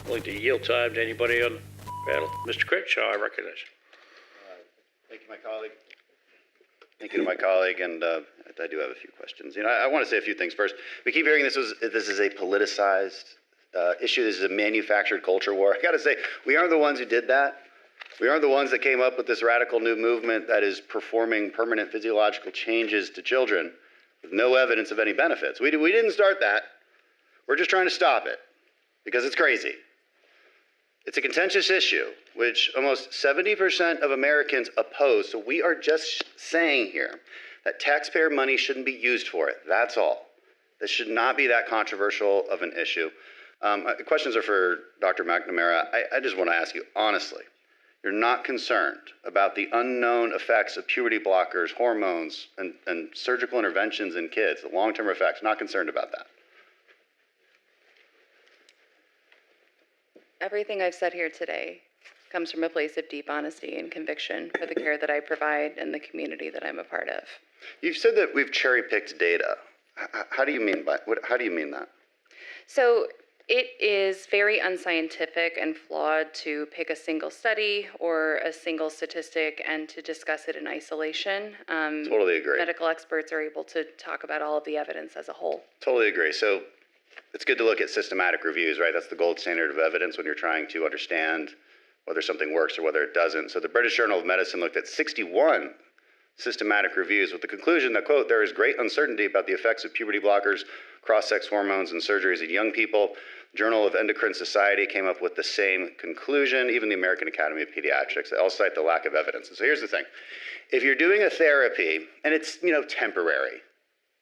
Willing to yield time to anybody on the panel? Mr. Crenshaw, I recognize you. Thank you, my colleague. Thank you to my colleague, and I do have a few questions. I want to say a few things first. We keep hearing this is a politicized issue. This is a manufactured culture war. I got to say, we aren't the ones who did that. We aren't the ones that came up with this radical new movement that is performing permanent physiological changes to children with no evidence of any benefits. We didn't start that. We're just trying to stop it because it's crazy. It's a contentious issue, which almost 70% of Americans oppose. So we are just saying here that taxpayer money shouldn't be used for it. That's all. This should not be that controversial of an issue. The questions are for Dr. McNamara. I just want to ask you, honestly, you're not concerned about the unknown effects of puberty blockers, hormones, and surgical interventions in kids, the long-term effects, not concerned about that? Everything I've said here today comes from a place of deep honesty and conviction for the care that I provide and the community that I'm a part of. You've said that we've cherry-picked data. How do you mean how do you mean that? So it is very unscientific and flawed to pick a single study or a single statistic and to discuss it in isolation. Totally agree. Medical experts are able to talk about all of the evidence as a whole. Totally agree. So it's good to look at systematic reviews, right? That's the gold standard of evidence when you're trying to understand whether something works or whether it doesn't. So the British Journal of Medicine looked at 61 systematic reviews with the conclusion that, quote, there is great uncertainty about the effects of puberty blockers, cross-sex hormones, and surgeries in young people. Journal of Endocrine Society came up with the same conclusion, even the American Academy of Pediatrics. They all cite the lack of evidence. And so here's the thing. If you're doing a therapy and it's, temporary,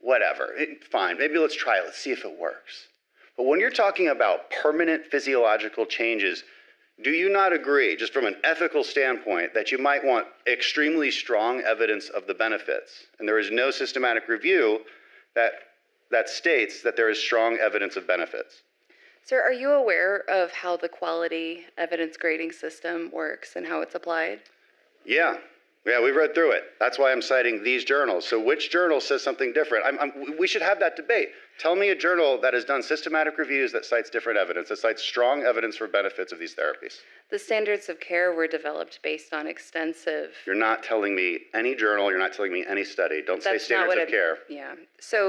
whatever, fine, maybe let's try it, let's see if it works. But when you're talking about permanent physiological changes, do you not agree, just from an ethical standpoint, that you might want extremely strong evidence of the benefits? And there is no systematic review that states that there is strong evidence of benefits. Sir, are you aware of how the quality evidence grading system works and how it's applied? Yeah, we've read through it. That's why I'm citing these journals. So which journal says something different? We should have that debate. Tell me a journal that has done systematic reviews that cites different evidence, that cites strong evidence for benefits of these therapies. The standards of care were developed based on extensive... You're not telling me any journal, you're not telling me any study. Don't say standards of care. Yeah. So